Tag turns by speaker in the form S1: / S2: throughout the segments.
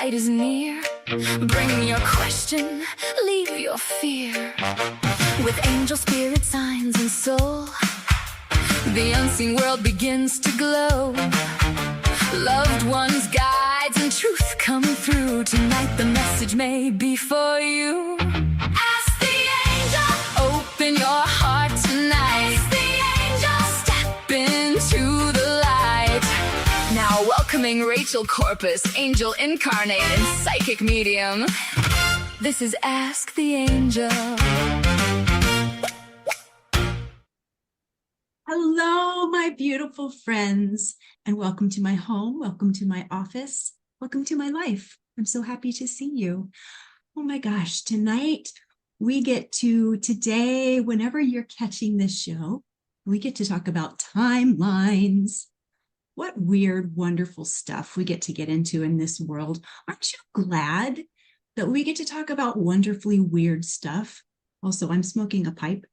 S1: Light is near. Bring your question, leave your fear. With angel spirit signs and soul, the unseen world begins to glow. Loved ones, guides, and truth come through. Tonight the message may be for you. Ask the angel. Open your heart tonight. Ask the angel. Step into the light. Now welcoming Rachel Corpus, angel incarnate and psychic medium. This is Ask the Angel.
S2: Hello, my beautiful friends, and welcome to my home. Welcome to my office. Welcome to my life. I'm so happy to see you. Oh my gosh, tonight we get to, today, whenever you're catching this show, we get to talk about timelines. What weird, wonderful stuff we get to get into in this world. Aren't you glad that we get to talk about wonderfully weird stuff? Also, I'm smoking a pipe.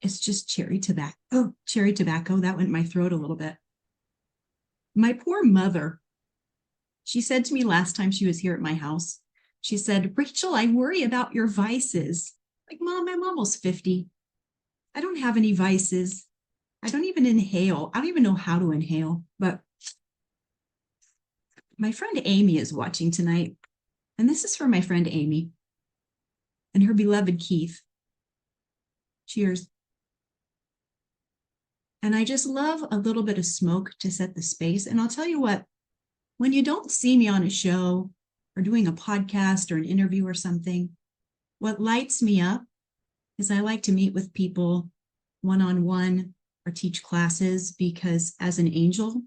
S2: It's just cherry tobacco. Oh, cherry tobacco. That went in my throat a little bit. My poor mother, she said to me last time she was here at my house, she said, Rachel, I worry about your vices. Like, Mom, I'm almost 50. I don't have any vices. I don't even inhale. I don't even know how to inhale. But my friend Amy is watching tonight. And this is for my friend Amy and her beloved Keith. Cheers. And I just love a little bit of smoke to set the space. And I'll tell you what, when you don't see me on a show or doing a podcast or an interview or something, what lights me up is I like to meet with people one-on-one or teach classes, because as an angel,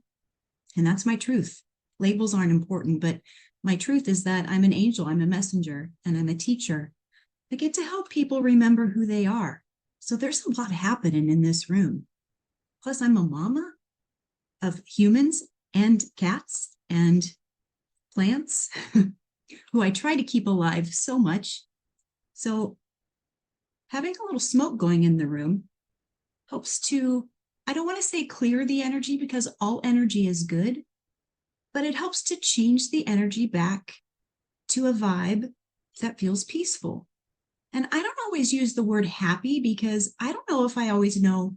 S2: and that's my truth, labels aren't important, but my truth is that I'm an angel, I'm a messenger, and I'm a teacher. I get to help people remember who they are. So there's a lot happening in this room. Plus, I'm a mama of humans and cats and plants who I try to keep alive so much. So having a little smoke going in the room helps to, I don't want to say clear the energy, because all energy is good, but it helps to change the energy back to a vibe that feels peaceful. And I don't always use the word happy, because I don't know if I always know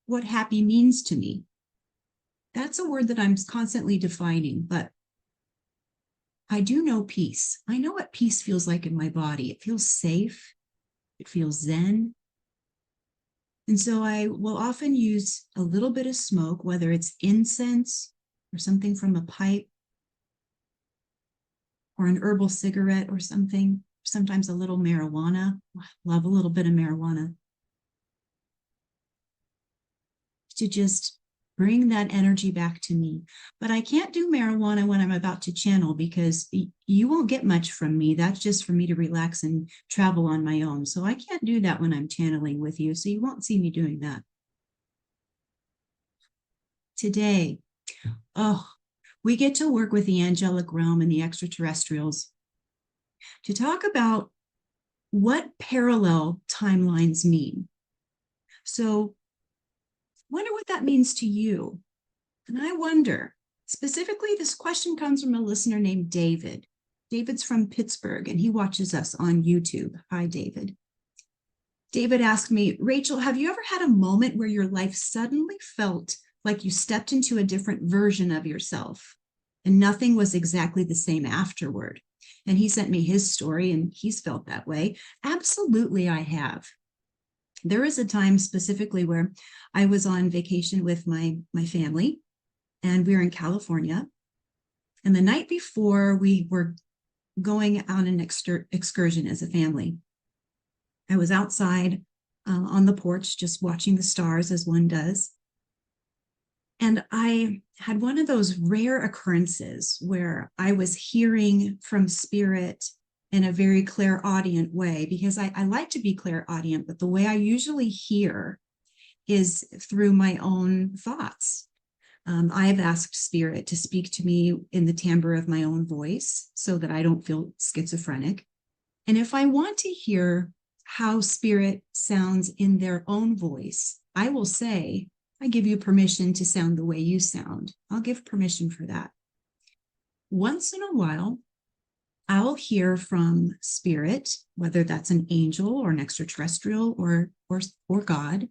S2: what happy means to me. That's a word that I'm constantly defining, but I do know peace. I know what peace feels like in my body. It feels safe. It feels zen. And so I will often use a little bit of smoke, whether it's incense or something from a pipe or an herbal cigarette or something, sometimes a little marijuana. I love a little bit of marijuana, to just bring that energy back to me. But I can't do marijuana when I'm about to channel, because you won't get much from me. That's just for me to relax and travel on my own. So I can't do that when I'm channeling with you. So you won't see me doing that. Today, we get to work with the angelic realm and the extraterrestrials to talk about what parallel timelines mean. So wonder what that means to you. And I wonder, specifically, this question comes from a listener named David. David's from Pittsburgh, and he watches us on YouTube. Hi, David. David asked me, Rachel, have you ever had a moment where your life suddenly felt like you stepped into a different version of yourself and nothing was exactly the same afterward? And he sent me his story, and he's felt that way. Absolutely, I have. There is a time specifically where I was on vacation with my family, and we were in California. And the night before, we were going on an excursion as a family. I was outside on the porch, just watching the stars as one does. And I had one of those rare occurrences where I was hearing from spirit in a very clairaudient way, because I like to be clairaudient, but the way I usually hear is through my own thoughts. I have asked spirit to speak to me in the timbre of my own voice so that I don't feel schizophrenic. And if I want to hear how spirit sounds in their own voice, I will say, I give you permission to sound the way you sound. I'll give permission for that. once in a while, I'll hear from spirit, whether that's an angel or an extraterrestrial or God.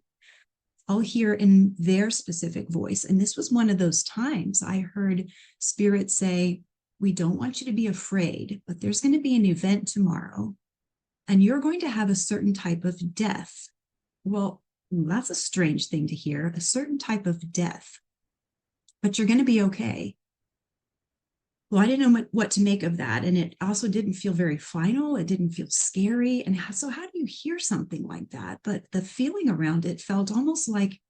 S2: I'll hear in their specific voice. And this was one of those times I heard spirit say, we don't want you to be afraid, but there's going to be an event tomorrow, and you're going to have a certain type of death. Well, that's a strange thing to hear, a certain type of death, but you're going to be okay. Well, I didn't know what to make of that. And it also didn't feel very final. It didn't feel scary. And so how do you hear something like that? But the feeling around it felt almost like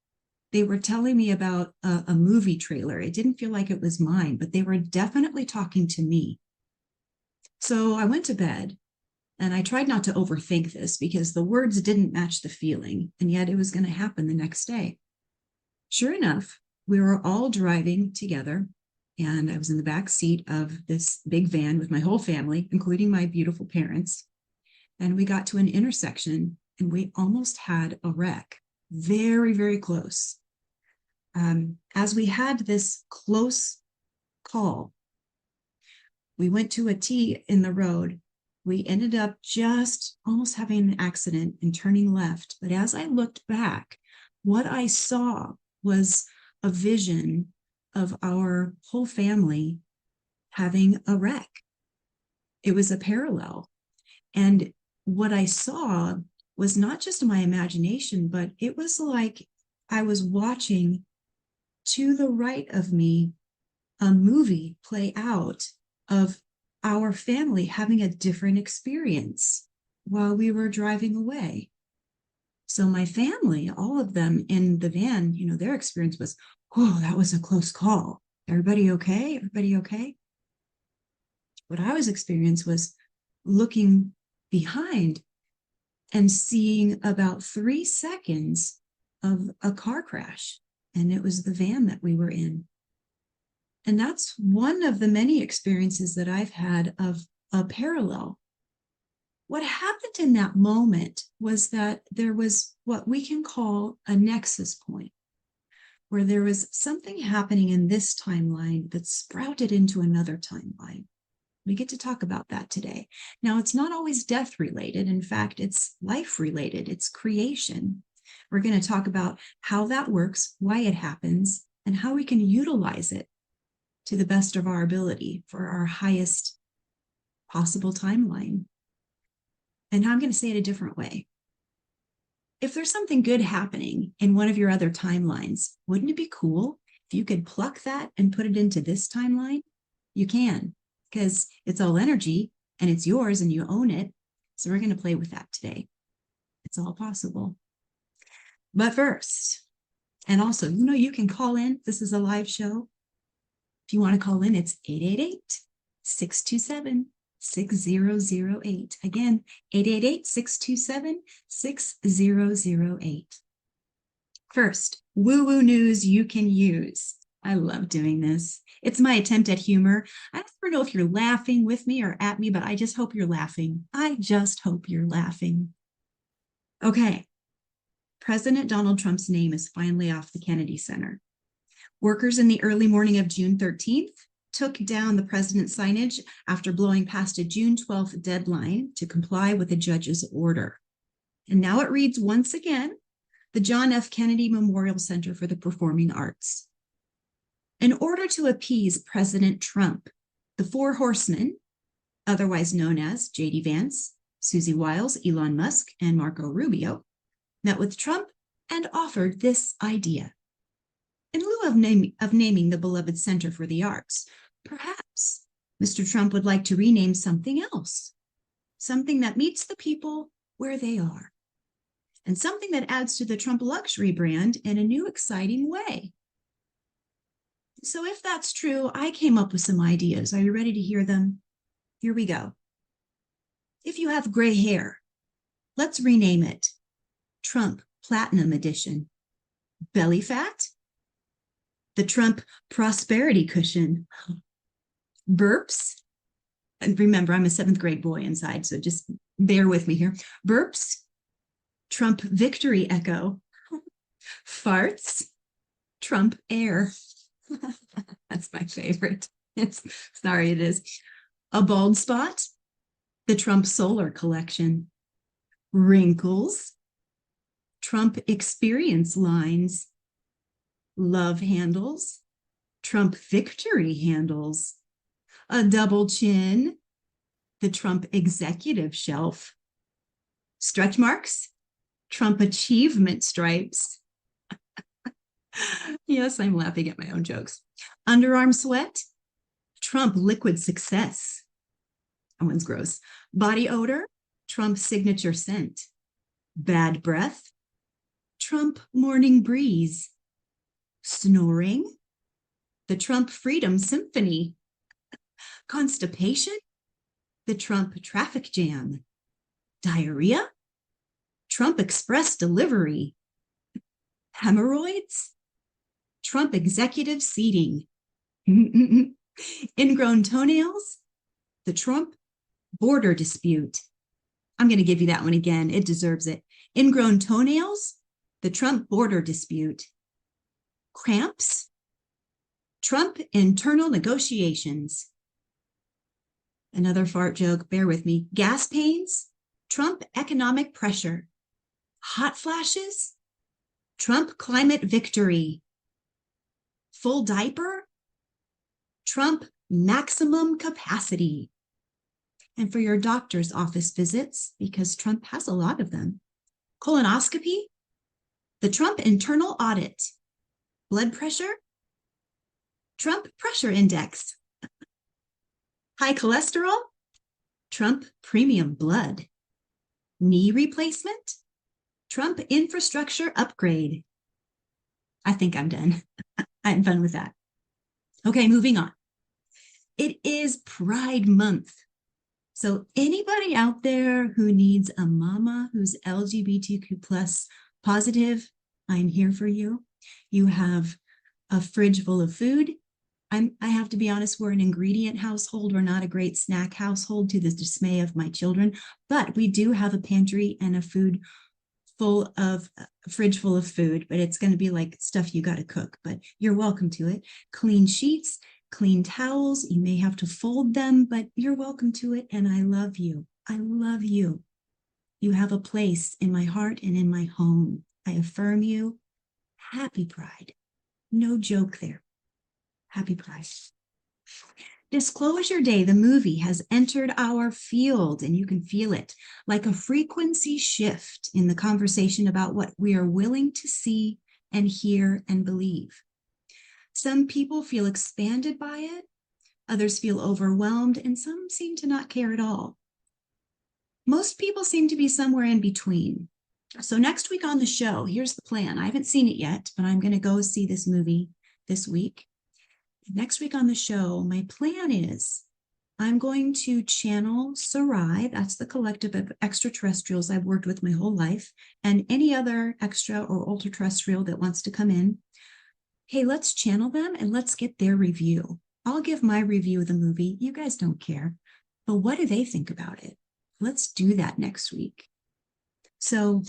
S2: they were telling me about a movie trailer. It didn't feel like it was mine, but they were definitely talking to me. So I went to bed, and I tried not to overthink this because the words didn't match the feeling, and yet it was going to happen the next day. Sure enough, we were all driving together, and I was in the back seat of this big van with my whole family, including my beautiful parents. And we got to an intersection, and we almost had a wreck, very, very close. As we had this close call, we went to a T in the road. We ended up just almost having an accident and turning left. But as I looked back, what I saw was a vision of our whole family having a wreck. It was a parallel. And what I saw was not just my imagination, but it was like I was watching to the right of me a movie play out of our family having a different experience while we were driving away. So my family, all of them in the van, their experience was, oh, that was a close call. Everybody okay? Everybody okay? What I was experiencing was looking behind and seeing about 3 seconds of a car crash. And it was the van that we were in. And that's one of the many experiences that I've had of a parallel. What happened in that moment was that there was what we can call a nexus point, where there was something happening in this timeline that sprouted into another timeline. We get to talk about that today. Now, it's not always death related. In fact, it's life related. It's creation. We're going to talk about how that works, why it happens, and how we can utilize it to the best of our ability for our highest possible timeline. And now I'm going to say it a different way. If there's something good happening in one of your other timelines, wouldn't it be cool if you could pluck that and put it into this timeline? You can, because it's all energy and it's yours and you own it. So we're going to play with that today. It's all possible. But first, and also, you can call in. This is a live show. If you want to call in, it's 888-627-6008. Again, 888-627-6008. First, woo-woo news you can use. I love doing this. It's my attempt at humor. I don't ever know if you're laughing with me or at me, but I just hope you're laughing. I just hope you're laughing. Okay. President Donald Trump's name is finally off the Kennedy Center. Workers in the early morning of June 13th took down the president's signage after blowing past a June 12th deadline to comply with a judge's order. And now it reads once again, the John F. Kennedy Memorial Center for the Performing Arts. In order to appease President Trump, the four horsemen, otherwise known as J.D. Vance, Susie Wiles, Elon Musk, and Marco Rubio, met with Trump and offered this idea. In lieu of naming the beloved Center for the Arts, perhaps Mr. Trump would like to rename something else, something that meets the people where they are, and something that adds to the Trump luxury brand in a new, exciting way. So if that's true, I came up with some ideas. Are you ready to hear them? Here we go. If you have gray hair, let's rename it Trump Platinum Edition. Belly fat? The Trump Prosperity Cushion. Burps? And remember, I'm a 7th grade boy inside, so just bear with me here. Burps? Trump Victory Echo. Farts? Trump Air. That's my favorite. Sorry, it is. A bald spot, the Trump Solar Collection. Wrinkles, Trump Experience lines. Love handles, Trump Victory handles. A double chin, the Trump Executive Shelf. Stretch marks, Trump Achievement stripes. Yes, I'm laughing at my own jokes. Underarm sweat, Trump Liquid Success. That one's gross. Body odor, Trump Signature Scent. Bad breath, Trump Morning Breeze. Snoring, the Trump Freedom Symphony. Constipation, the Trump Traffic Jam. Diarrhea, Trump Express Delivery. Hemorrhoids, Trump Executive Seating. Ingrown toenails, the Trump Border Dispute. I'm going to give you that one again. It deserves it. Ingrown toenails, the Trump Border Dispute. Cramps, Trump Internal Negotiations. Another fart joke, bear with me. Gas pains, Trump Economic Pressure. Hot flashes, Trump Climate Victory. Full diaper, Trump Maximum Capacity. And for your doctor's office visits, because Trump has a lot of them, colonoscopy, the Trump Internal Audit. Blood pressure, Trump Pressure Index. High cholesterol, Trump Premium Blood. Knee replacement, Trump Infrastructure Upgrade. I think I'm done. I had fun with that. Okay, moving on. It is Pride Month. So anybody out there who needs a mama who's LGBTQ plus positive, I'm here for you. You have a fridge full of food. I have to be honest, we're an ingredient household. We're not a great snack household, to the dismay of my children, but we do have a pantry and a fridge full of food, but it's going to be like stuff you got to cook, but you're welcome to it. Clean sheets, clean towels. You may have to fold them, but you're welcome to it. And I love you. I love you. You have a place in my heart and in my home. I affirm you. Happy Pride. No joke there. Happy Pride. Disclosure Day, the movie, has entered our field, and you can feel it like a frequency shift in the conversation about what we are willing to see and hear and believe. Some people feel expanded by it, others feel overwhelmed, and some seem to not care at all. Most people seem to be somewhere in between. So next week on the show, here's the plan. I haven't seen it yet, but I'm going to go see this movie this week. Next week on the show, my plan is I'm going to channel Sarai. That's the collective of extraterrestrials I've worked with my whole life, and any other extra or ultra-terrestrial that wants to come in. Hey, let's channel them and let's get their review. I'll give my review of the movie. You guys don't care, but what do they think about it? Let's do that next week. So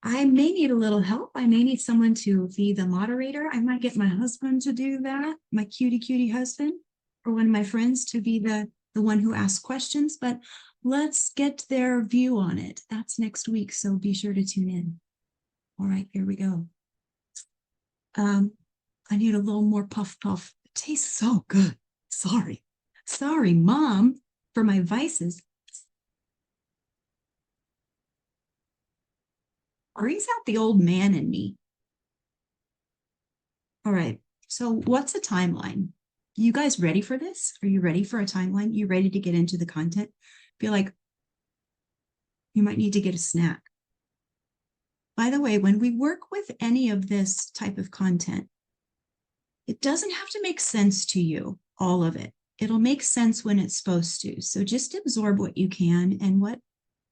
S2: I may need a little help. I may need someone to be the moderator. I might get my husband to do that, my cutie husband, or one of my friends to be the one who asks questions, but let's get their view on it. That's next week, so be sure to tune in. All right, here we go. I need a little more puff. It tastes so good. Sorry, Mom, for my vices. Brings out the old man in me. All right, so what's a timeline? You guys ready for this? Are you ready for a timeline? You ready to get into the content? Feel like you might need to get a snack. By the way, when we work with any of this type of content, it doesn't have to make sense to you, all of it. It'll make sense when it's supposed to. So just absorb what you can, and what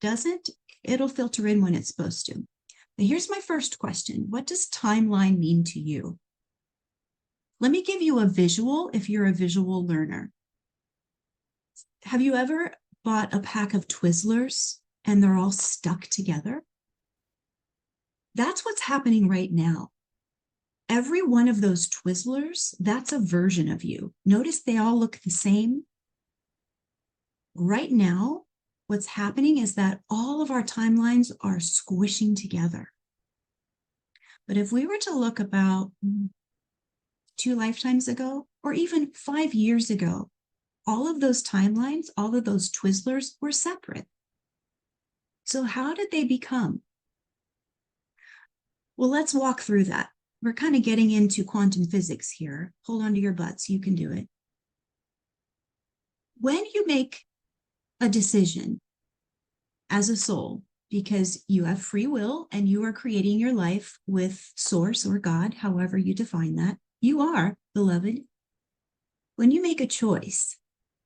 S2: doesn't, it'll filter in when it's supposed to. But here's my first question. What does timeline mean to you? Let me give you a visual if you're a visual learner. Have you ever bought a pack of Twizzlers and they're all stuck together? That's what's happening right now. every one of those Twizzlers, that's a version of you. Notice they all look the same. Right now, what's happening is that all of our timelines are squishing together. But if we were to look about 2 lifetimes ago, or even 5 years ago, all of those timelines, all of those Twizzlers were separate. So how did they become? Well, let's walk through that. We're kind of getting into quantum physics here. Hold on to your butts. You can do it. When you make a decision as a soul, because you have free will and you are creating your life with source or God, however you define that, you are, beloved. When you make a choice,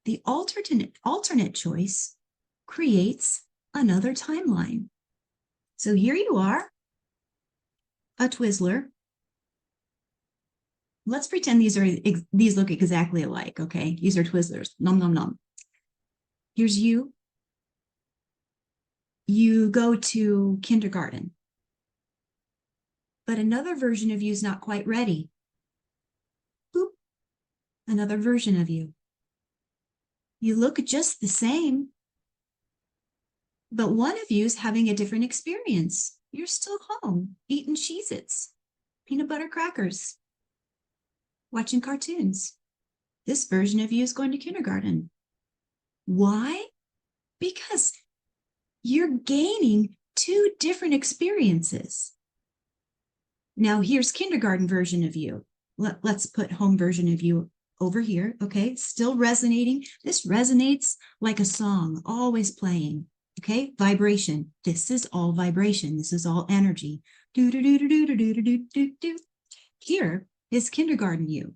S2: the alternate choice creates another timeline. So here you are, a Twizzler. Let's pretend these look exactly alike, okay? These are Twizzlers. Nom, nom, nom. Here's you. You go to kindergarten, but another version of you is not quite ready. Boop. Another version of you. You look just the same, but one of you is having a different experience. You're still home, eating Cheez-Its, peanut butter crackers, watching cartoons. This version of you is going to kindergarten. Why? Because you're gaining 2 different experiences. Now here's kindergarten version of you. Let's put home version of you over here, okay? Still resonating. This resonates like a song, always playing, okay? Vibration. This is all vibration. This is all energy. Do, do, do, do, do, do, do, do, do, do. Here is kindergarten you.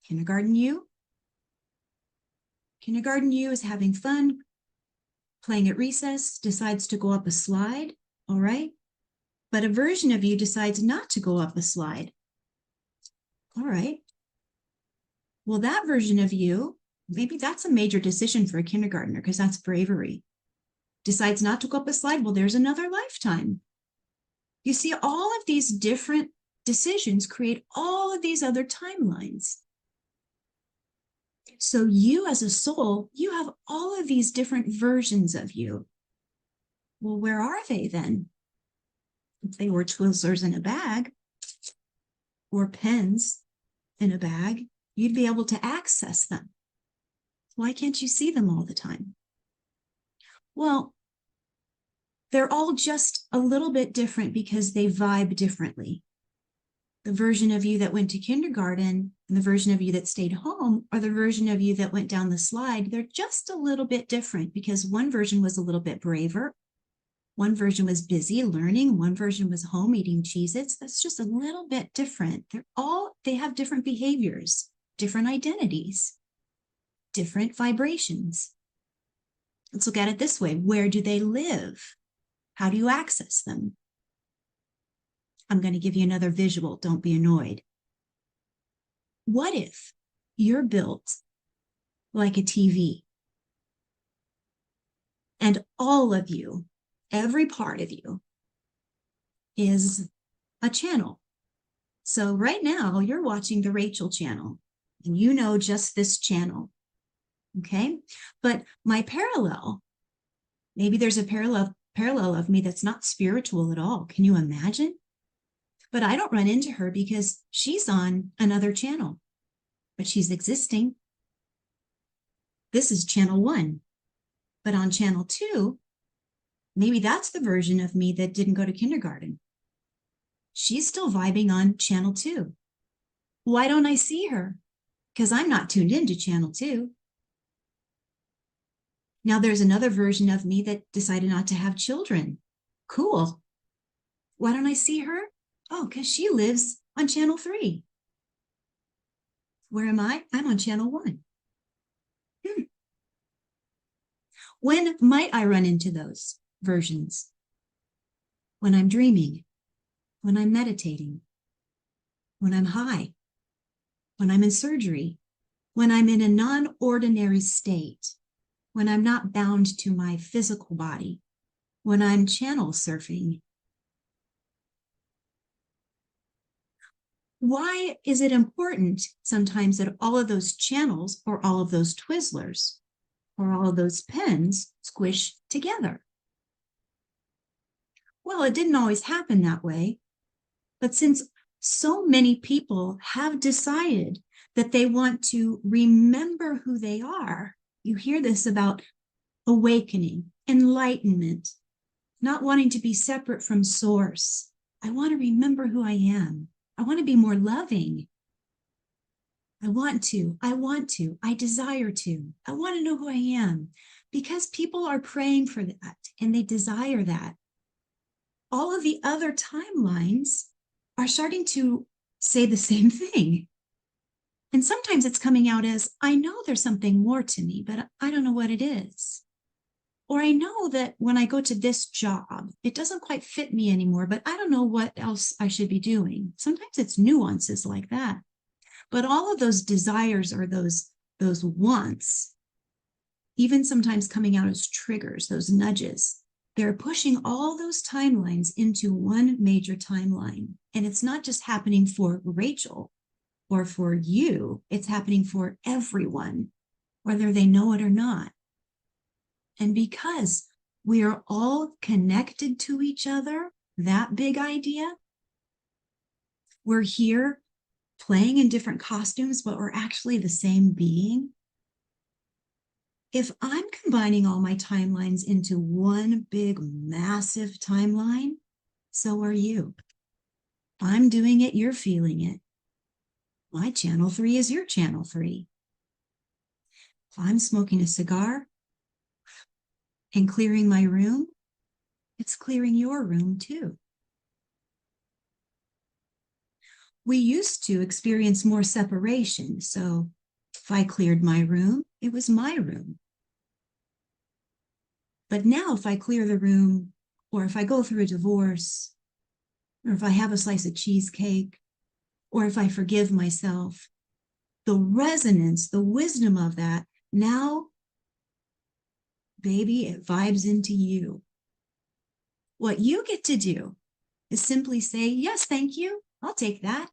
S2: Kindergarten you. Kindergarten you is having fun, playing at recess, decides to go up a slide, all right? But a version of you decides not to go up a slide. All right. Well, that version of you, maybe that's a major decision for a kindergartner because that's bravery. Decides not to go up a slide. Well, there's another lifetime. You see, all of these different decisions create all of these other timelines. So you as a soul, you have all of these different versions of you. Well, where are they then? If they were Twizzlers in a bag or pens in a bag, you'd be able to access them. Why can't you see them all the time? Well, they're all just a little bit different because they vibe differently. The version of you that went to kindergarten and the version of you that stayed home, or the version of you that went down the slide, they're just a little bit different because one version was a little bit braver. One version was busy learning. One version was home eating Cheez-Its. That's just a little bit different. They have different behaviors, different identities, different vibrations. Let's look at it this way. Where do they live? How do you access them? I'm going to give you another visual. Don't be annoyed. What if you're built like a TV and all of you, every part of you, is a channel? So right now you're watching the Rachel channel and you know just this channel, okay? But my parallel, maybe there's a parallel of me that's not spiritual at all. Can you imagine? But I don't run into her because she's on another channel, but she's existing. This is channel 1, but on channel 2, maybe that's the version of me that didn't go to kindergarten. She's still vibing on channel 2. Why don't I see her? Because I'm not tuned into channel 2. Now there's another version of me that decided not to have children. Cool. Why don't I see her? Oh, because she lives on channel 3. Where am I? I'm on channel 1. When might I run into those versions? When I'm dreaming, when I'm meditating, when I'm high, when I'm in surgery, when I'm in a non-ordinary state, when I'm not bound to my physical body, when I'm channel surfing. why is it important sometimes that all of those channels or all of those Twizzlers or all of those pens squish together? Well, it didn't always happen that way. But since so many people have decided that they want to remember who they are, you hear this about awakening, enlightenment, not wanting to be separate from source. I want to remember who I am. I want to be more loving. I desire to. I want to know who I am, because people are praying for that and they desire that. All of the other timelines are starting to say the same thing. And sometimes it's coming out as, I know there's something more to me, but I don't know what it is. Or I know that when I go to this job, it doesn't quite fit me anymore, but I don't know what else I should be doing. Sometimes it's nuances like that. But all of those desires or those wants, even sometimes coming out as triggers, those nudges, they're pushing all those timelines into one major timeline. And it's not just happening for Rachel or for you, it's happening for everyone, whether they know it or not. And because we are all connected to each other, that big idea, we're here playing in different costumes, but we're actually the same being. If I'm combining all my timelines into one big, massive timeline, so are you. I'm doing it, you're feeling it. My channel 3 is your channel 3. If I'm smoking a cigar and clearing my room, it's clearing your room too. We used to experience more separation. So if I cleared my room, it was my room. But now if I clear the room, or if I go through a divorce, or if I have a slice of cheesecake, or if I forgive myself, the resonance, the wisdom of that, now, baby, it vibes into you. What you get to do is simply say, yes, thank you, I'll take that.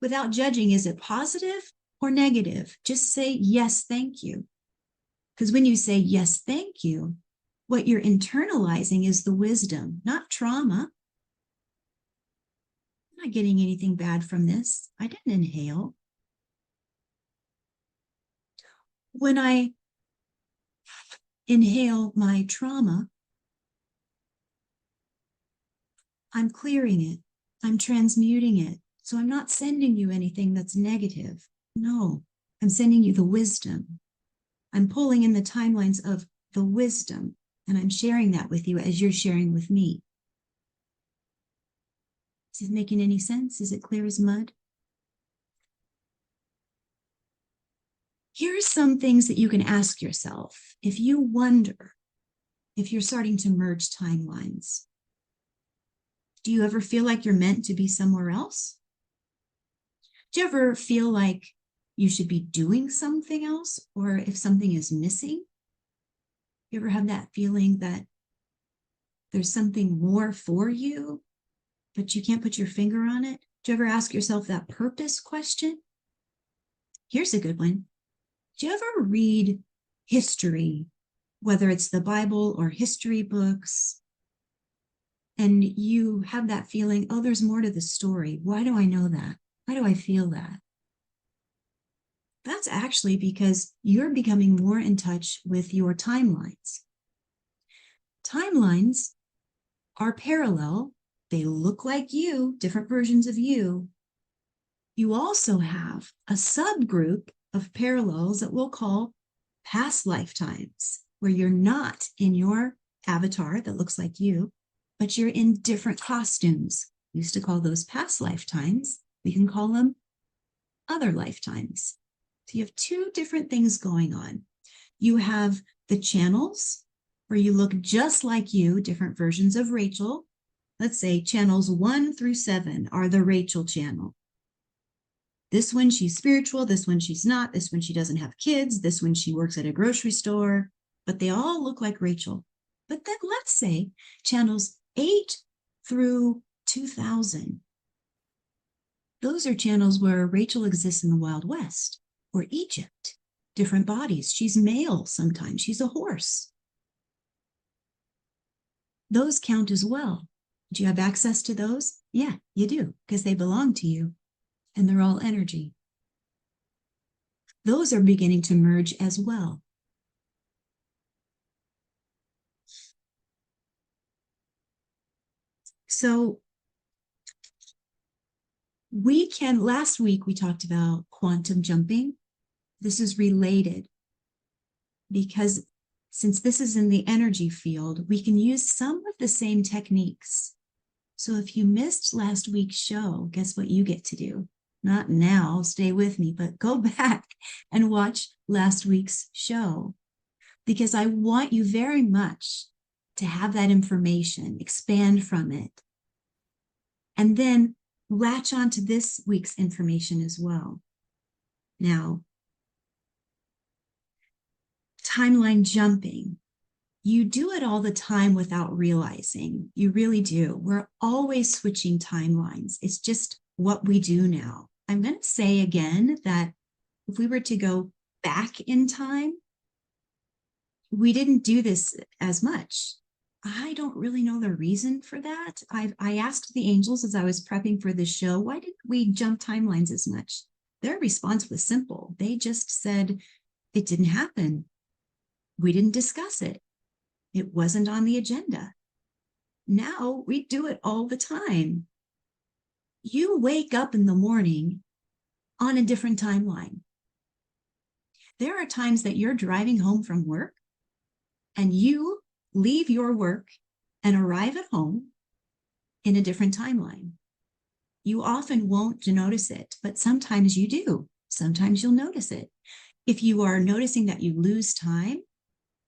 S2: Without judging, is it positive or negative? Just say, yes, thank you. Because when you say, yes, thank you, what you're internalizing is the wisdom, not trauma. I'm not getting anything bad from this. I didn't inhale. When I inhale my trauma, I'm clearing it. I'm transmuting it. So I'm not sending you anything that's negative. No, I'm sending you the wisdom. I'm pulling in the timelines of the wisdom, and I'm sharing that with you as you're sharing with me. Is it making any sense? Is it clear as mud? Here's some things that you can ask yourself if you wonder if you're starting to merge timelines. Do you ever feel like you're meant to be somewhere else? Do you ever feel like you should be doing something else, or if something is missing? You ever have that feeling that there's something more for you, but you can't put your finger on it? Do you ever ask yourself that purpose question? Here's a good one. Do you ever read history, whether it's the Bible or history books, and you have that feeling, oh, there's more to the story. Why do I know that? Why do I feel that? That's actually because you're becoming more in touch with your timelines. Timelines are parallel. They look like you, different versions of you. You also have a subgroup of parallels that we'll call past lifetimes, where you're not in your avatar that looks like you, but you're in different costumes. We used to call those past lifetimes. We can call them other lifetimes. So you have two different things going on. You have the channels where you look just like you, different versions of Rachel. Let's say channels 1 through 7 are the Rachel channel. This one, she's spiritual. This one, she's not. This one, she doesn't have kids. This one, she works at a grocery store. But they all look like Rachel. But then let's say channels 8 through 2000. Those are channels where Rachel exists in the Wild West or Egypt, different bodies. She's male sometimes, she's a horse. Those count as well. Do you have access to those? Yeah, you do, because they belong to you and they're all energy. Those are beginning to merge as well. So last week we talked about quantum jumping. This is related because since this is in the energy field, we can use some of the same techniques. So if you missed last week's show, guess what you get to do? Not now, stay with me, but go back and watch last week's show, because I want you very much to have that information, expand from it, and then latch on to this week's information as well. Now, timeline jumping. You do it all the time without realizing. You really do. We're always switching timelines. It's just what we do now. I'm going to say again that if we were to go back in time, we didn't do this as much. I don't really know the reason for that. I asked the angels as I was prepping for this show, why didn't we jump timelines as much? Their response was simple. They just said it didn't happen. We didn't discuss it. It wasn't on the agenda. Now we do it all the time. You wake up in the morning on a different timeline. There are times that you're driving home from work and you leave your work and arrive at home in a different timeline. You often won't notice it, but sometimes you do. Sometimes you'll notice it. If you are noticing that you lose time,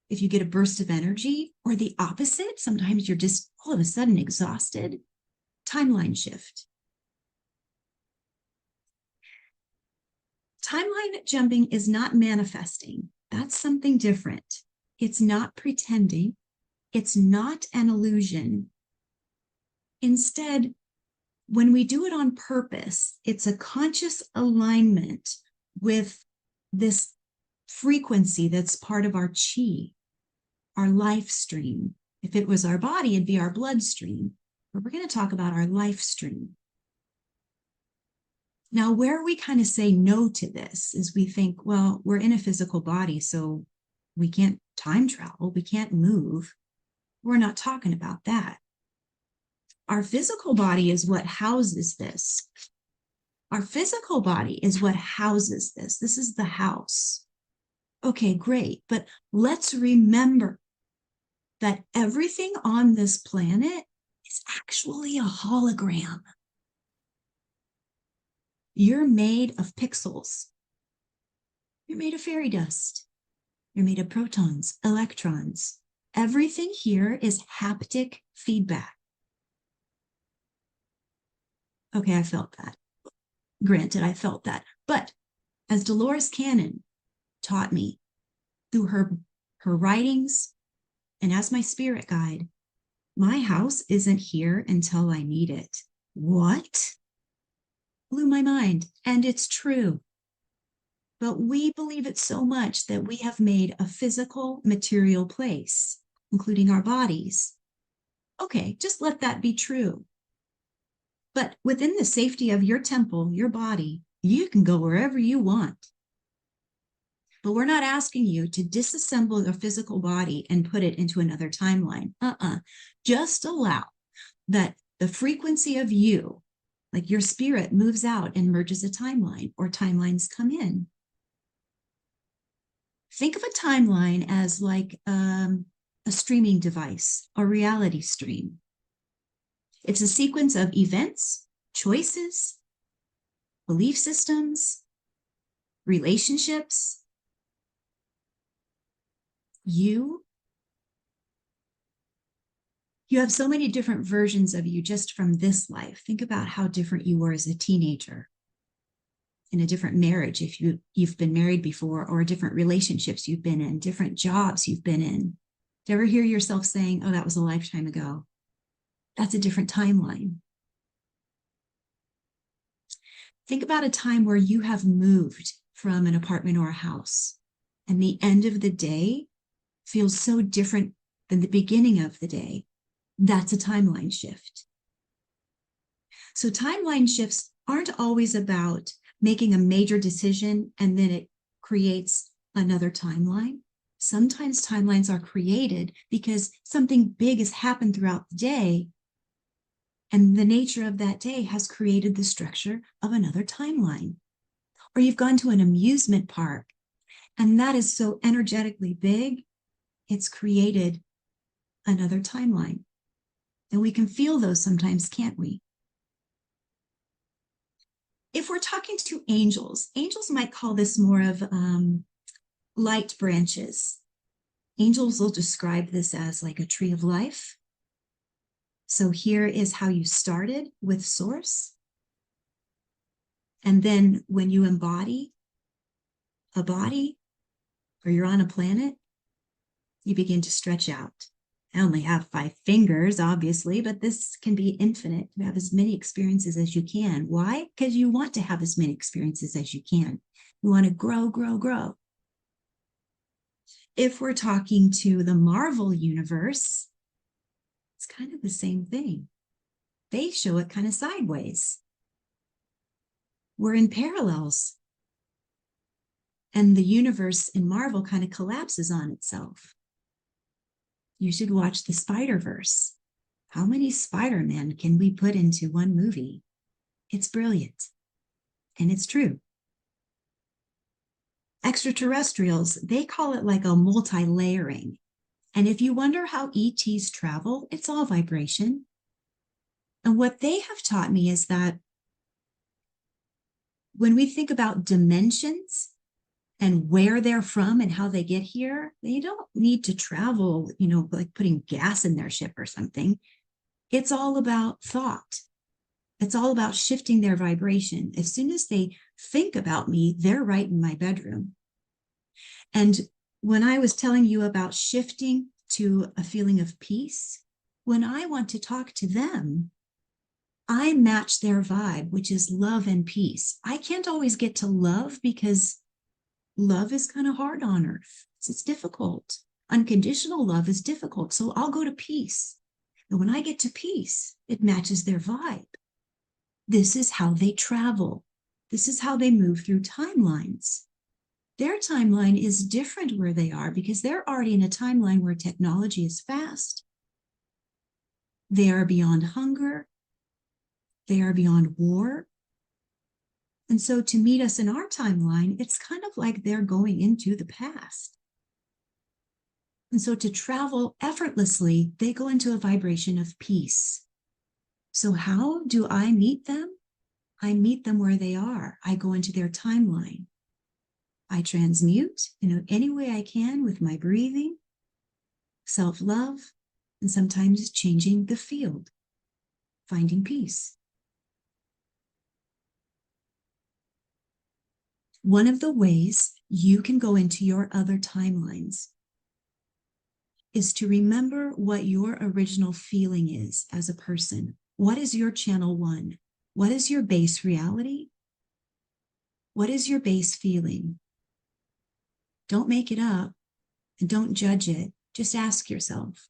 S2: if you get a burst of energy, or the opposite, sometimes you're just all of a sudden exhausted, timeline shift. Timeline jumping is not manifesting. That's something different. It's not pretending. It's not an illusion. Instead, when we do it on purpose, it's a conscious alignment with this frequency that's part of our chi, our life stream. If it was our body, it'd be our bloodstream. But we're going to talk about our life stream. Now, where we kind of say no to this is we think, well, we're in a physical body, so we can't time travel, we can't move. We're not talking about that. Our physical body is what houses this. Our physical body is what houses this. This is the house. Okay, great. But let's remember that everything on this planet is actually a hologram. You're made of pixels. You're made of fairy dust. You're made of protons, electrons. Everything here is haptic feedback. Okay, I felt that. Granted, I felt that. But as Dolores Cannon taught me through her writings and as my spirit guide, my house isn't here until I need it. What? Blew my mind. And it's true. But we believe it so much that we have made a physical, material place, including our bodies. Okay, just let that be true. But within the safety of your temple, your body, you can go wherever you want. But we're not asking you to disassemble your physical body and put it into another timeline. Just allow that the frequency of you, like your spirit, moves out and merges a timeline, or timelines come in. Think of a timeline as like a streaming device, a reality stream. It's a sequence of events, choices, belief systems, relationships. You have so many different versions of you just from this life. Think about how different you were as a teenager, in a different marriage if you've been married before, or different relationships you've been in, different jobs you've been in. Do you ever hear yourself saying, oh, that was a lifetime ago? That's a different timeline. Think about a time where you have moved from an apartment or a house, and the end of the day feels so different than the beginning of the day. That's a timeline shift. So timeline shifts aren't always about making a major decision and then it creates another timeline. Sometimes timelines are created because something big has happened throughout the day, and the nature of that day has created the structure of another timeline. Or you've gone to an amusement park, and that is so energetically big, it's created another timeline. And we can feel those sometimes, can't we? If we're talking to angels, angels might call this more of light branches. Angels will describe this as like a tree of life. So here is how you started with source. And then when you embody a body or you're on a planet, you begin to stretch out. I only have 5 fingers, obviously, but this can be infinite. You have as many experiences as you can. Why? Because you want to have as many experiences as you can. You want to grow, grow, grow. If we're talking to the Marvel universe, it's kind of the same thing. They show it kind of sideways. We're in parallels. And the universe in Marvel kind of collapses on itself. You should watch the Spider-Verse. How many Spider-Men can we put into one movie? It's brilliant. And it's true. Extraterrestrials, they call it like a multi-layering. And if you wonder how ETs travel, it's all vibration. And what they have taught me is that when we think about dimensions and where they're from and how they get here, they don't need to travel, like putting gas in their ship or something. It's all about thought. It's all about shifting their vibration. As soon as they think about me, they're right in my bedroom. And when I was telling you about shifting to a feeling of peace, when I want to talk to them, I match their vibe, which is love and peace. I can't always get to love because love is kind of hard on earth. It's difficult. Unconditional love is difficult. So I'll go to peace. And when I get to peace, it matches their vibe. This is how they travel. This is how they move through timelines. Their timeline is different where they are because they're already in a timeline where technology is fast. They are beyond hunger. They are beyond war. And so to meet us in our timeline, it's kind of like they're going into the past. And so to travel effortlessly, they go into a vibration of peace. So how do I meet them? I meet them where they are. I go into their timeline. I transmute, any way I can with my breathing, self-love, and sometimes changing the field, finding peace. One of the ways you can go into your other timelines is to remember what your original feeling is as a person. What is your channel 1? What is your base reality? What is your base feeling? Don't make it up and don't judge it. Just ask yourself,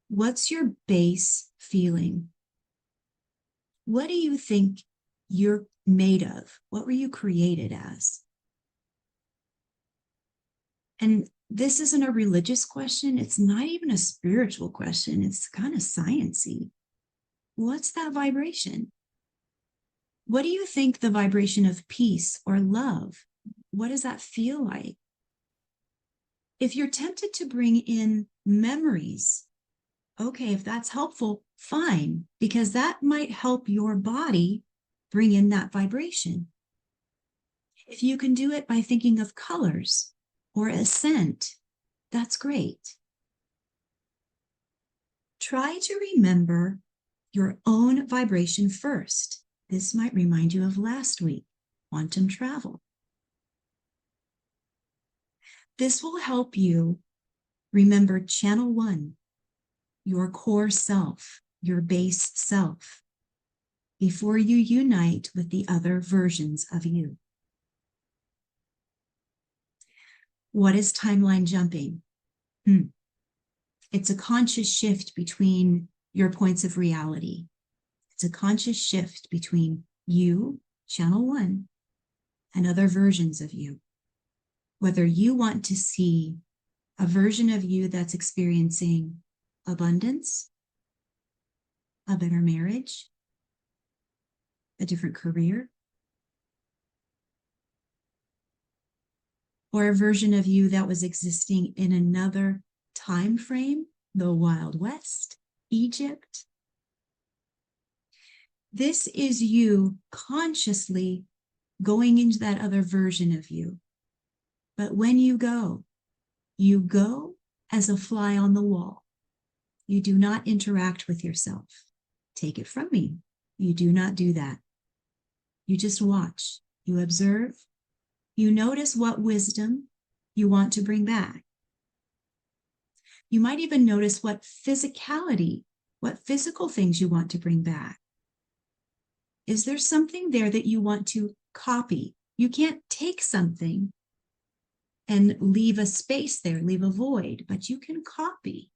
S2: what's your base feeling? What do you think you're made of? What were you created as? And this isn't a religious question. It's not even a spiritual question. It's kind of sciencey. What's that vibration? What do you think the vibration of peace or love? What does that feel like? If you're tempted to bring in memories, okay, if that's helpful, fine, because that might help your body bring in that vibration. If you can do it by thinking of colors or a scent, that's great. Try to remember your own vibration first. This might remind you of last week, quantum travel. This will help you remember channel 1, your core self, your base self. before you unite with the other versions of you. What is timeline jumping? It's a conscious shift between your points of reality. It's a conscious shift between you, channel 1, and other versions of you. Whether you want to see a version of you that's experiencing abundance, a better marriage, a different career, or a version of you that was existing in another time frame, the Wild West, Egypt. This is you consciously going into that other version of you. But when you go as a fly on the wall. You do not interact with yourself. Take it from me. You do not do that. You just watch. You observe. You notice what wisdom you want to bring back. You might even notice what physicality, what physical things you want to bring back. Is there something there that you want to copy? You can't take something and leave a space there, leave a void, but you can copy.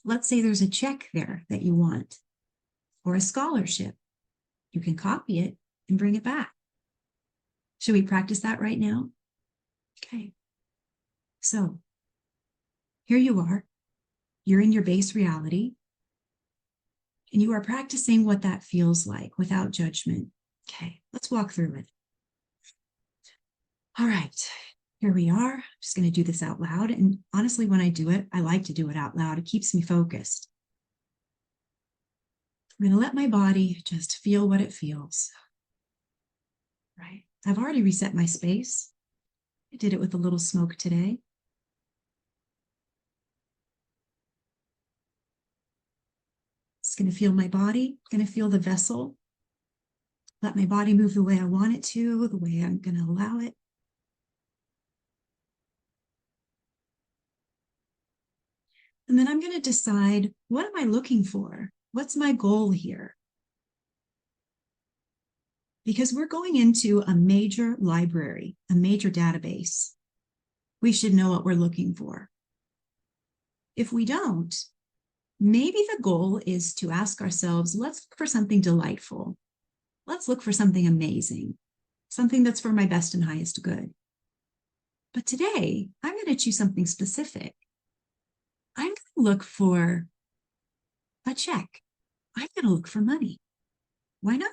S2: Let's say there's a check there that you want, or a scholarship. You can copy it and bring it back. Should we practice that right now? Okay. So here you are. You're in your base reality. And you are practicing what that feels like without judgment. Okay, let's walk through it. All right, here we are. I'm just going to do this out loud. And honestly, when I do it, I like to do it out loud. It keeps me focused. I'm going to let my body just feel what it feels. Right. I've already reset my space. I did it with a little smoke today. Just going to feel my body, going to feel the vessel. Let my body move the way I want it to, the way I'm going to allow it. And then I'm going to decide, what am I looking for? What's my goal here? Because we're going into a major library, a major database. We should know what we're looking for. If we don't, maybe the goal is to ask ourselves, let's look for something delightful. Let's look for something amazing, something that's for my best and highest good. But today, I'm going to choose something specific. I'm going to look for a check. I'm going to look for money. Why not?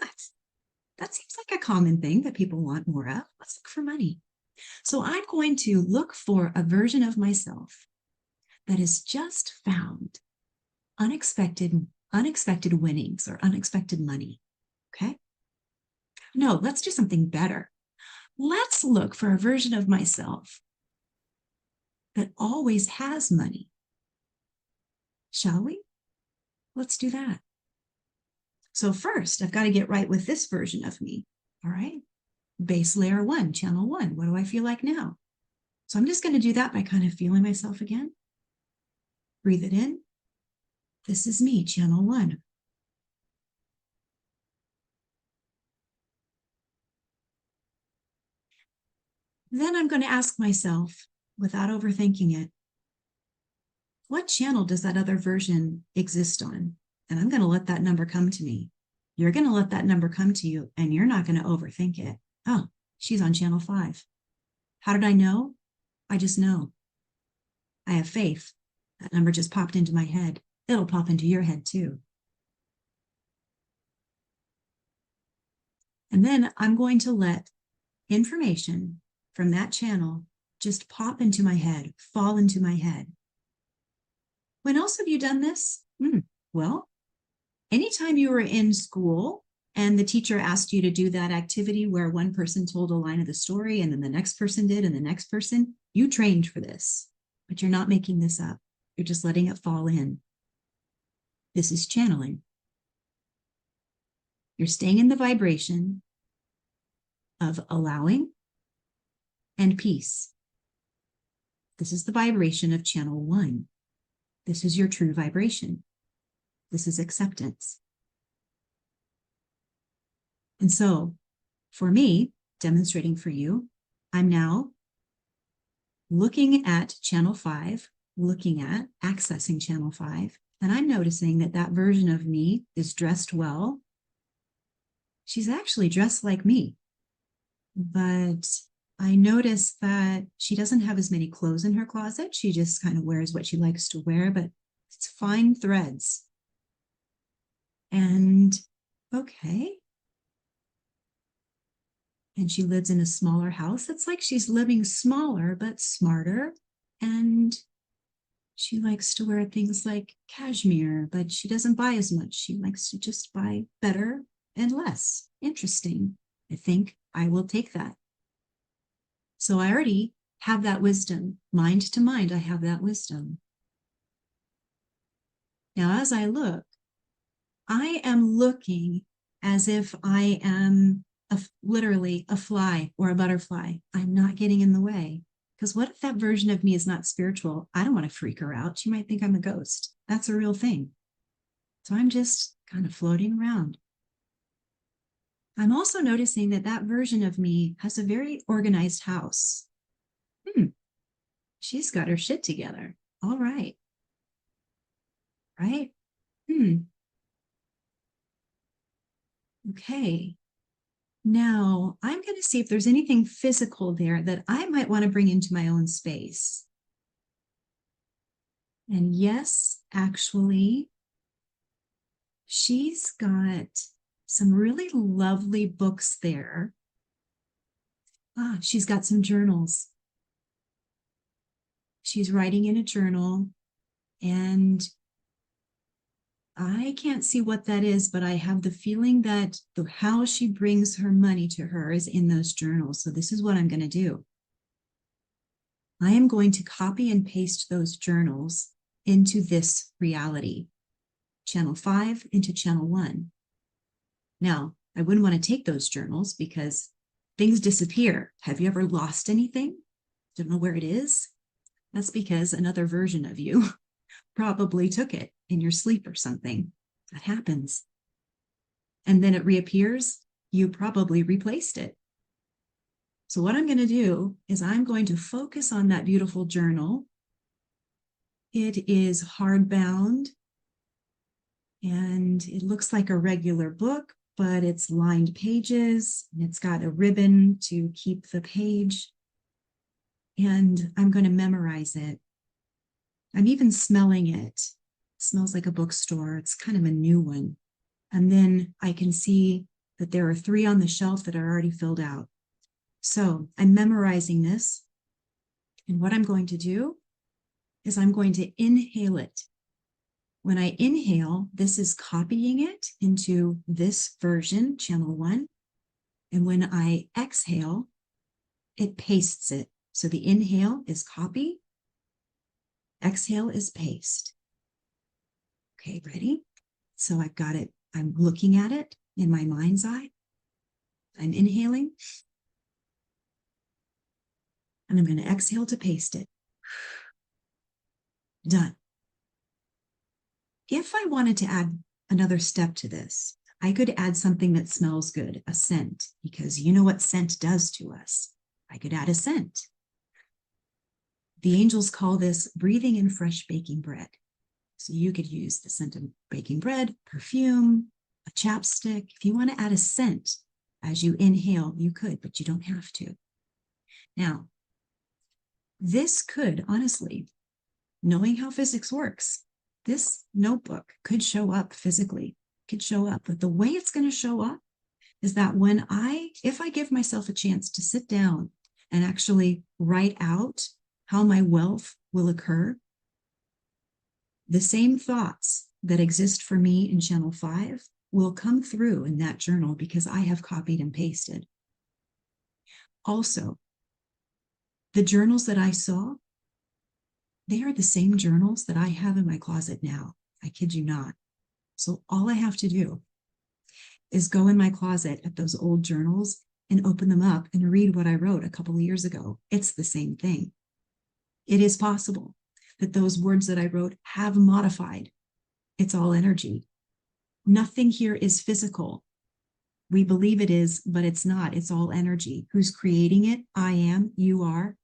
S2: That seems like a common thing that people want more of. Let's look for money. So I'm going to look for a version of myself that has just found unexpected winnings or unexpected money. Okay? No, let's do something better. Let's look for a version of myself that always has money. Shall we? Let's do that. So first, I've got to get right with this version of me. All right. Base layer 1, channel 1. What do I feel like now? So I'm just going to do that by kind of feeling myself again. Breathe it in. This is me, channel 1. Then I'm going to ask myself, without overthinking it, what channel does that other version exist on? And I'm going to let that number come to me. You're going to let that number come to you, and you're not going to overthink it. Oh, she's on channel 5. How did I know? I just know. I have faith. That number just popped into my head. It'll pop into your head too. And then I'm going to let information from that channel just pop into my head, fall into my head. When else have you done this? Well, anytime you were in school and the teacher asked you to do that activity where one person told a line of the story and then the next person did and the next person, you trained for this, but you're not making this up. You're just letting it fall in. This is channeling. You're staying in the vibration of allowing and peace. This is the vibration of channel 1. This is your true vibration. This is acceptance. And so for me, demonstrating for you, I'm now looking at channel 5, accessing channel 5, and I'm noticing that that version of me is dressed well. She's actually dressed like me, but I notice that she doesn't have as many clothes in her closet. She just kind of wears what she likes to wear, but it's fine threads. And okay. And she lives in a smaller house. It's like she's living smaller, but smarter. And she likes to wear things like cashmere, but she doesn't buy as much. She likes to just buy better and less. Interesting. I think I will take that. So I already have that wisdom. Mind to mind, I have that wisdom. Now, as I look, I am looking as if I am literally a fly or a butterfly. I'm not getting in the way. Because what if that version of me is not spiritual? I don't want to freak her out. She might think I'm a ghost. That's a real thing. So I'm just kind of floating around. I'm also noticing that that version of me has a very organized house. She's got her shit together. All right. Right? Okay. Now I'm going to see if there's anything physical there that I might want to bring into my own space. And yes, actually, she's got some really lovely books there. She's got some journals. She's writing in a journal, and I can't see what that is, but I have the feeling that how she brings her money to her is in those journals. So this is what I'm going to do. I am going to copy and paste those journals into this reality, channel 5 into channel 1. Now, I wouldn't want to take those journals because things disappear. Have you ever lost anything? Don't know where it is? That's because another version of you probably took it in your sleep or something. That happens. And then it reappears. You probably replaced it. So what I'm going to do is I'm going to focus on that beautiful journal. It is hardbound and it looks like a regular book, but it's lined pages and it's got a ribbon to keep the page. And I'm going to memorize it. I'm even smelling it. It smells like a bookstore. It's kind of a new one. And then I can see that there are 3 on the shelf that are already filled out. So I'm memorizing this. And what I'm going to do is I'm going to inhale it. When I inhale, this is copying it into this version, channel 1. And when I exhale, it pastes it. So the inhale is copy. Exhale is paste. Okay, ready? So I've got it. I'm looking at it in my mind's eye. I'm inhaling. And I'm going to exhale to paste it. Done. If I wanted to add another step to this, I could add something that smells good, a scent, because you know what scent does to us. I could add a scent. The angels call this breathing in fresh baking bread. So you could use the scent of baking bread, perfume, a chapstick. If you want to add a scent as you inhale, you could, but you don't have to. Now, this could, honestly, knowing how physics works, this notebook could show up physically, could show up. But the way it's going to show up is that if I give myself a chance to sit down and actually write out how my wealth will occur, the same thoughts that exist for me in channel 5 will come through in that journal because I have copied and pasted. Also, the journals that I saw, they are the same journals that I have in my closet now. I kid you not. So all I have to do is go in my closet at those old journals and open them up and read what I wrote a couple of years ago. It's the same thing. It is possible that those words that I wrote have modified. It's all energy. Nothing here is physical. We believe it is, but it's not. It's all energy. Who's creating it? I am, you are,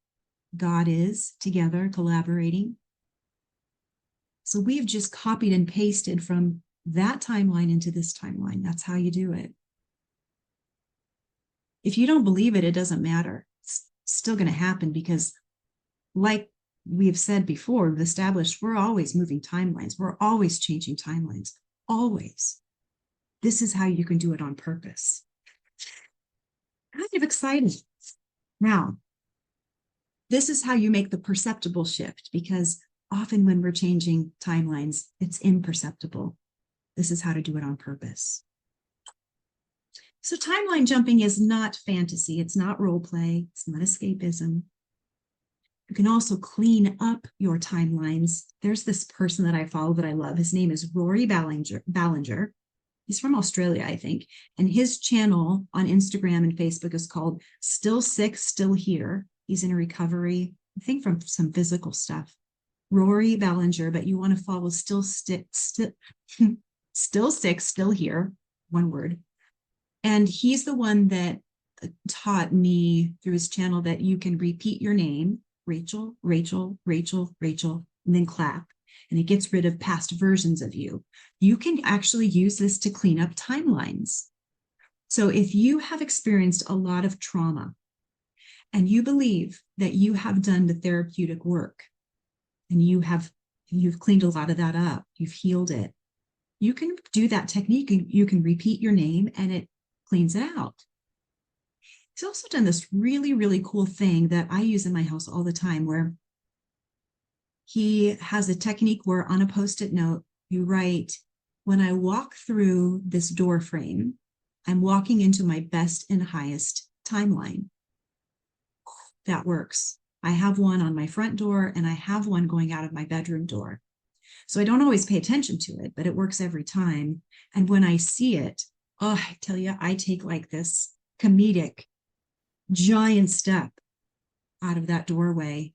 S2: God is, together, collaborating. So we've just copied and pasted from that timeline into this timeline. That's how you do it. If you don't believe it, it doesn't matter. It's still going to happen because, like we've said before, we've established we're always moving timelines. We're always changing timelines. Always. This is how you can do it on purpose. Kind of exciting. Now, this is how you make the perceptible shift, because often when we're changing timelines, it's imperceptible. This is how to do it on purpose. So timeline jumping is not fantasy. It's not role play. It's not escapism. You can also clean up your timelines. There's this person that I follow that I love. His name is Rory Ballinger. He's from Australia, I think. And his channel on Instagram and Facebook is called Still Sick, Still Here. He's in recovery, I think, from some physical stuff. Rory Ballinger, but you want to follow Still Sick, Still Here, one word. And he's the one that taught me through his channel that you can repeat your name, Rachel, Rachel, Rachel, Rachel, and then clap. And it gets rid of past versions of you. You can actually use this to clean up timelines. So if you have experienced a lot of trauma and you believe that you have done the therapeutic work and you've cleaned a lot of that up, you've healed it, you can do that technique. You can repeat your name and it cleans it out. He's also done this really, really cool thing that I use in my house all the time, where he has a technique where on a Post-it note, you write, when I walk through this door frame, I'm walking into my best and highest timeline. That works. I have one on my front door and I have one going out of my bedroom door. So I don't always pay attention to it, but it works every time. And when I see it, oh, I tell you, I take like this comedic giant step out of that doorway.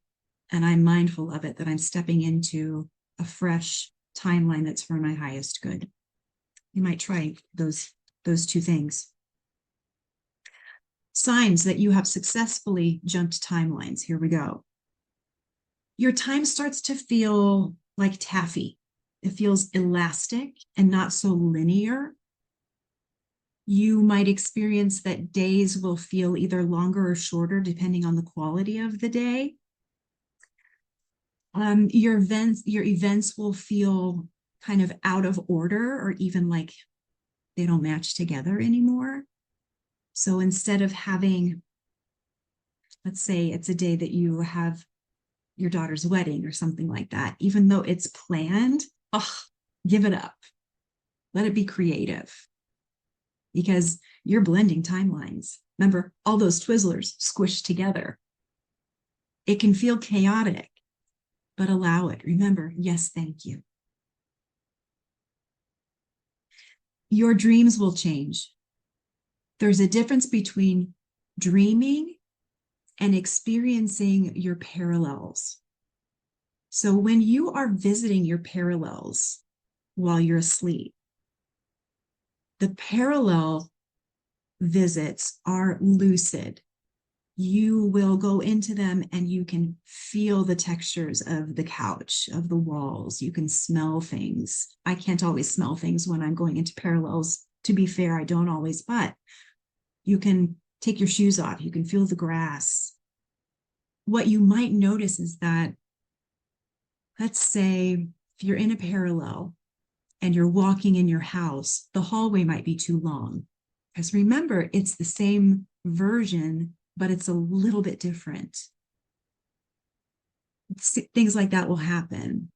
S2: And I'm mindful of it, that I'm stepping into a fresh timeline that's for my highest good. You might try those two things. Signs that you have successfully jumped timelines. Here we go. Your time starts to feel like taffy. It feels elastic and not so linear. You might experience that days will feel either longer or shorter, depending on the quality of the day. Your events will feel kind of out of order, or even like they don't match together anymore. So instead of having, let's say it's a day that you have your daughter's wedding or something like that, even though it's planned, give it up. Let it be creative, because you're blending timelines. Remember, all those Twizzlers squished together. It can feel chaotic, but allow it. Remember, yes, thank you. Your dreams will change. There's a difference between dreaming and experiencing your parallels. So when you are visiting your parallels while you're asleep, the parallel visits are lucid. You will go into them and you can feel the textures of the couch, of the walls. You can smell things. I can't always smell things when I'm going into parallels. To be fair, I don't always, but you can take your shoes off. You can feel the grass. What you might notice is that, let's say, if you're in a parallel and you're walking in your house, the hallway might be too long. Because remember, it's the same version, but it's a little bit different. Things like that will happen.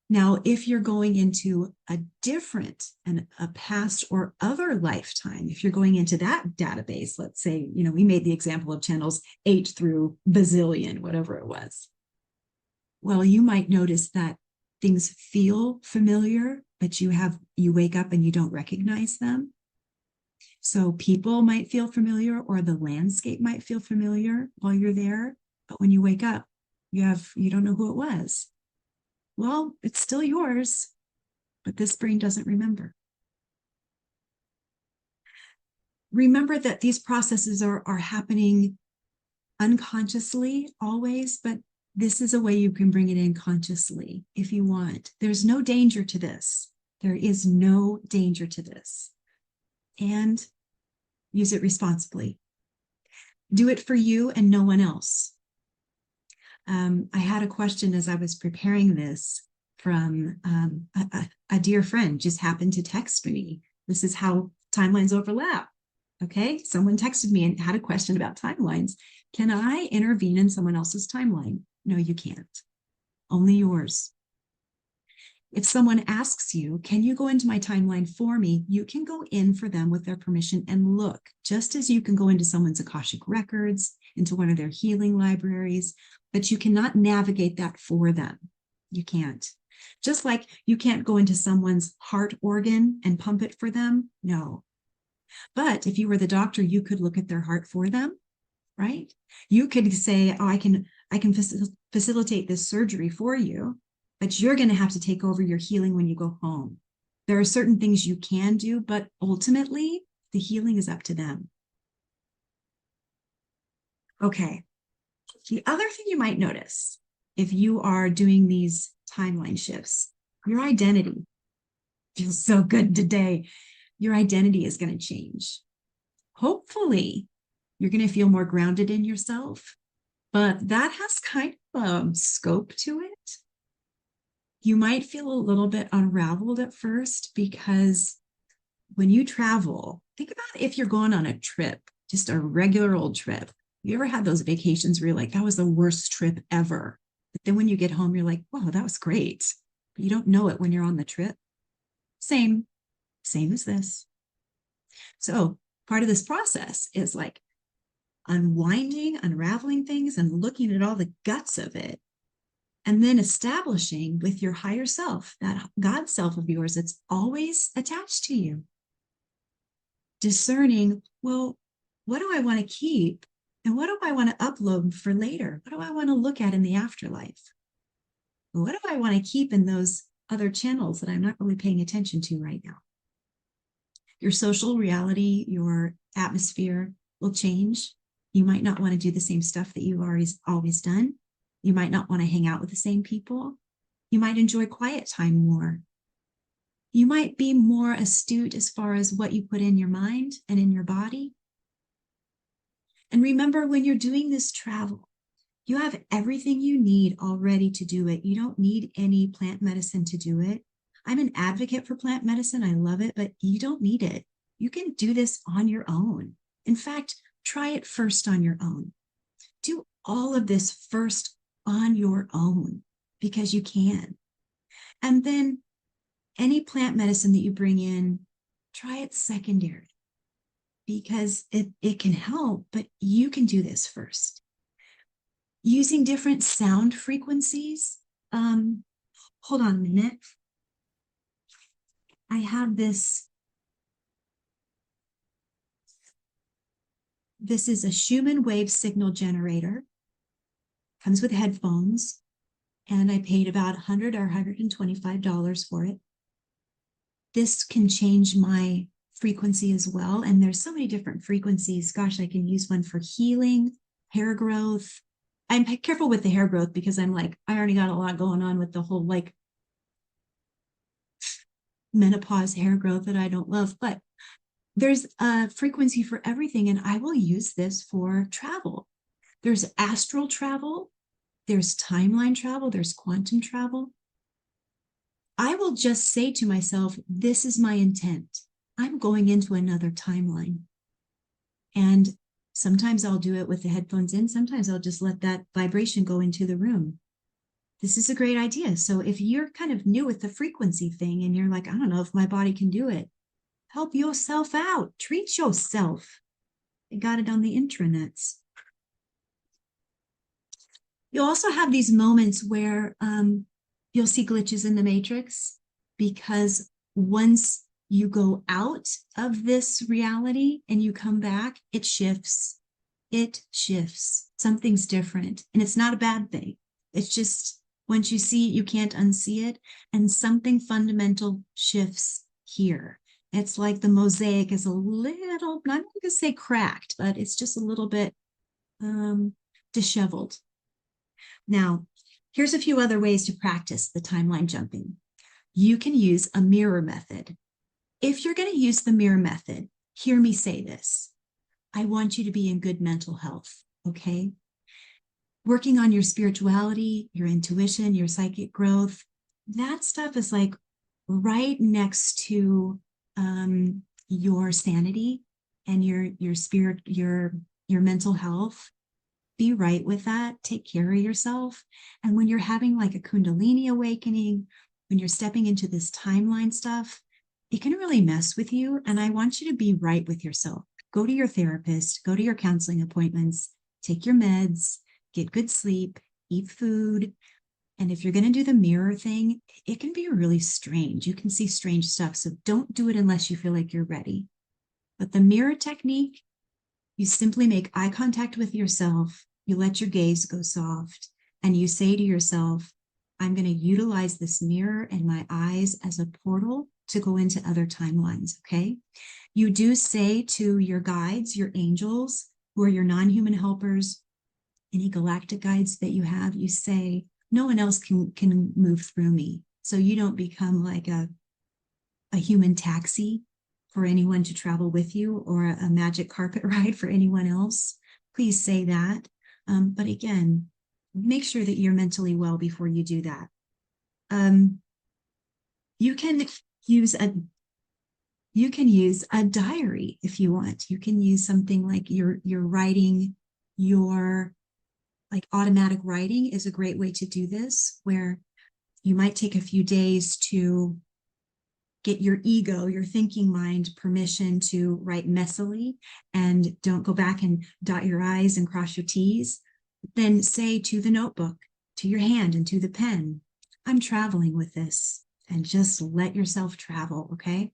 S2: Now, if you're going into a different and a past or other lifetime, if you're going into that database, let's say, we made the example of channels 8 through bazillion, whatever it was. Well, you might notice that things feel familiar, but you wake up and you don't recognize them. So people might feel familiar, or the landscape might feel familiar while you're there. But when you wake up, you don't know who it was. Well, it's still yours, but this brain doesn't remember. remember that these processes are happening unconsciously always, but this is a way you can bring it in consciously if you want. There's no danger to this. There is no danger to this. And use it responsibly. Do it for you and no one else. I had a question as I was preparing this from a dear friend just happened to text me. This is how timelines overlap. Okay, someone texted me and had a question about timelines. Can I intervene in someone else's timeline? No, you can't. Only yours. If someone asks you, can you go into my timeline for me? You can go in for them with their permission and look, just as you can go into someone's Akashic records, into one of their healing libraries, but you cannot navigate that for them. You can't. Just like you can't go into someone's heart organ and pump it for them. No. But if you were the doctor, you could look at their heart for them, right? You could say, oh, I can facilitate this surgery for you, but you're going to have to take over your healing when you go home. There are certain things you can do, but ultimately the healing is up to them. Okay. The other thing you might notice if you are doing these timeline shifts, your identity feels so good today. Your identity is going to change. Hopefully, you're going to feel more grounded in yourself, but that has kind of scope to it. You might feel a little bit unraveled at first because when you travel, think about if you're going on a trip, just a regular old trip. You ever had those vacations where you're like, that was the worst trip ever? But then when you get home, you're like, wow, that was great. But you don't know it when you're on the trip. Same as this. So part of this process is like unwinding, unraveling things and looking at all the guts of it. And then establishing with your higher self, that God self of yours that's always attached to you. Discerning, well, what do I want to keep? And what do I want to upload for later? What do I want to look at in the afterlife? What do I want to keep in those other channels that I'm not really paying attention to right now? Your social reality, your atmosphere will change. You might not want to do the same stuff that you've always done. You might not want to hang out with the same people. You might enjoy quiet time more. You might be more astute as far as what you put in your mind and in your body. And remember, when you're doing this travel, you have everything you need already to do it. You don't need any plant medicine to do it. I'm an advocate for plant medicine. I love it, but you don't need it. You can do this on your own. In fact, try it first on your own. Do all of this first on your own because you can. And then any plant medicine that you bring in, try it secondary because it can help, but you can do this first. Using different sound frequencies. Hold on a minute. I have this. This is a Schumann wave signal generator. Comes with headphones, and I paid about $100 or $125 for it. This can change my frequency as well, and there's so many different frequencies. Gosh, I can use one for healing, hair growth. I'm careful with the hair growth because I'm like, I already got a lot going on with the whole like menopause hair growth that I don't love, but there's a frequency for everything, and I will use this for travel. There's astral travel, there's timeline travel, there's quantum travel. I will just say to myself, this is my intent. I'm going into another timeline. And sometimes I'll do it with the headphones in. Sometimes I'll just let that vibration go into the room. This is a great idea. So if you're kind of new with the frequency thing and you're like, I don't know if my body can do it, help yourself out. Treat yourself. I got it on the intranets. You'll also have these moments where you'll see glitches in the matrix because once you go out of this reality and you come back, it shifts. It shifts. Something's different. And it's not a bad thing. It's just once you see it, you can't unsee it. And something fundamental shifts here. It's like the mosaic is a little, not going to say cracked, but it's just a little bit disheveled. Now, here's a few other ways to practice the timeline jumping. You can use a mirror method. If you're going to use the mirror method, hear me say this. I want you to be in good mental health, okay? Working on your spirituality, your intuition, your psychic growth, that stuff is like right next to your sanity and your spirit, your mental health. Be right with that. Take care of yourself. And when you're having like a Kundalini awakening, when you're stepping into this timeline stuff, it can really mess with you. And I want you to be right with yourself. Go to your therapist, go to your counseling appointments, take your meds, get good sleep, eat food. And if you're going to do the mirror thing, it can be really strange. You can see strange stuff. So don't do it unless you feel like you're ready. But the mirror technique, you simply make eye contact with yourself. You let your gaze go soft and you say to yourself, I'm going to utilize this mirror and my eyes as a portal to go into other timelines, okay? You do say to your guides, your angels, who are your non-human helpers, any galactic guides that you have, you say, no one else can move through me. So you don't become like a human taxi for anyone to travel with you or a magic carpet ride for anyone else. Please say that. But again, make sure that you're mentally well before you do that. You can use a diary if you want. You can use something like you're writing your, like automatic writing is a great way to do this, where you might take a few days to get your ego, your thinking mind, permission to write messily and don't go back and dot your I's and cross your T's. Then say to the notebook, to your hand and to the pen, I'm traveling with this, and just let yourself travel, okay?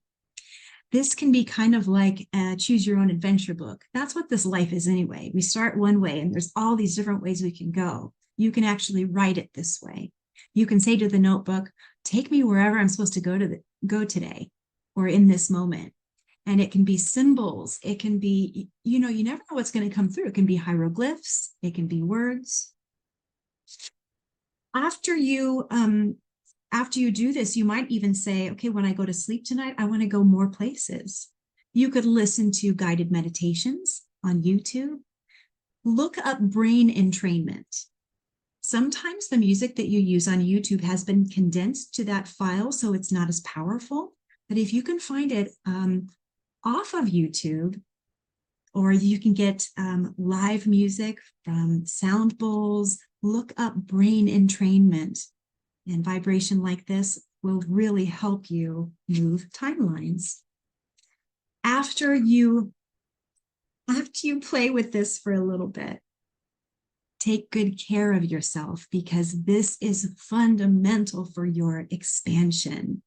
S2: This can be kind of like a choose your own adventure book. That's what this life is anyway. We start one way and there's all these different ways we can go. You can actually write it this way. You can say to the notebook, take me wherever I'm supposed to go today or in this moment. And it can be symbols. It can be, you never know what's going to come through. It can be hieroglyphs. It can be words. After you do this, you might even say, okay, when I go to sleep tonight, I want to go more places. You could listen to guided meditations on YouTube. Look up brain entrainment. Sometimes the music that you use on YouTube has been condensed to that file, so it's not as powerful. But if you can find it off of YouTube, or you can get live music from sound bowls, look up brain entrainment. And vibration like this will really help you move timelines. After you play with this for a little bit, take good care of yourself, because this is fundamental for your expansion.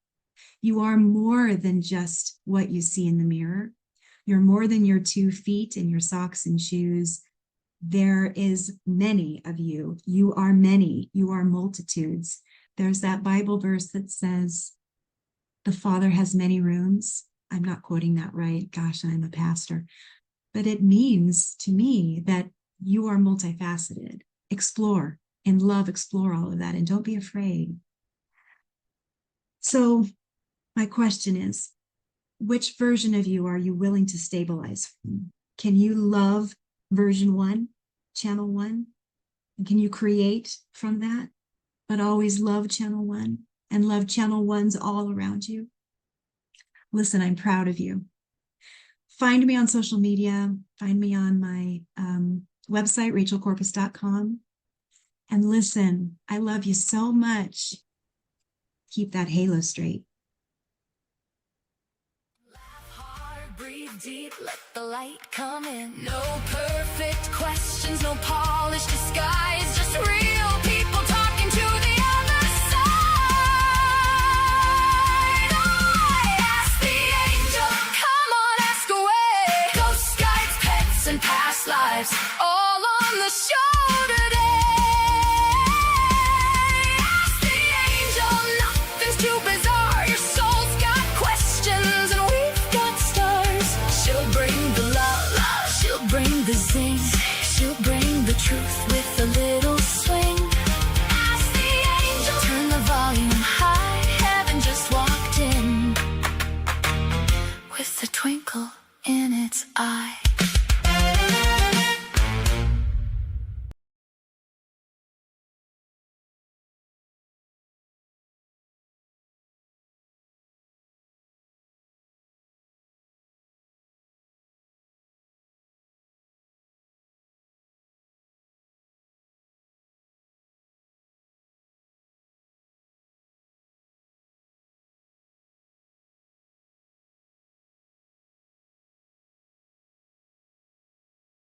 S2: You are more than just what you see in the mirror. You're more than your 2 feet and your socks and shoes. There is many of you. You are many. You are multitudes. There's that Bible verse that says, the Father has many rooms. I'm not quoting that right. Gosh, I'm a pastor. But it means to me that you are multifaceted. Explore and love, explore all of that, and don't be afraid. So my question is, which version of you are you willing to stabilize from? Can you love version 1, channel 1? And can you create from that, but always love channel 1 and love channel 1s all around you? Listen, I'm proud of you. Find me on social media. Find me on my website, rachelcorpus.com. And listen, I love you so much. Keep that halo straight.
S1: Laugh hard, breathe deep, let the light come in. No perfect questions, no polished disguise, just real.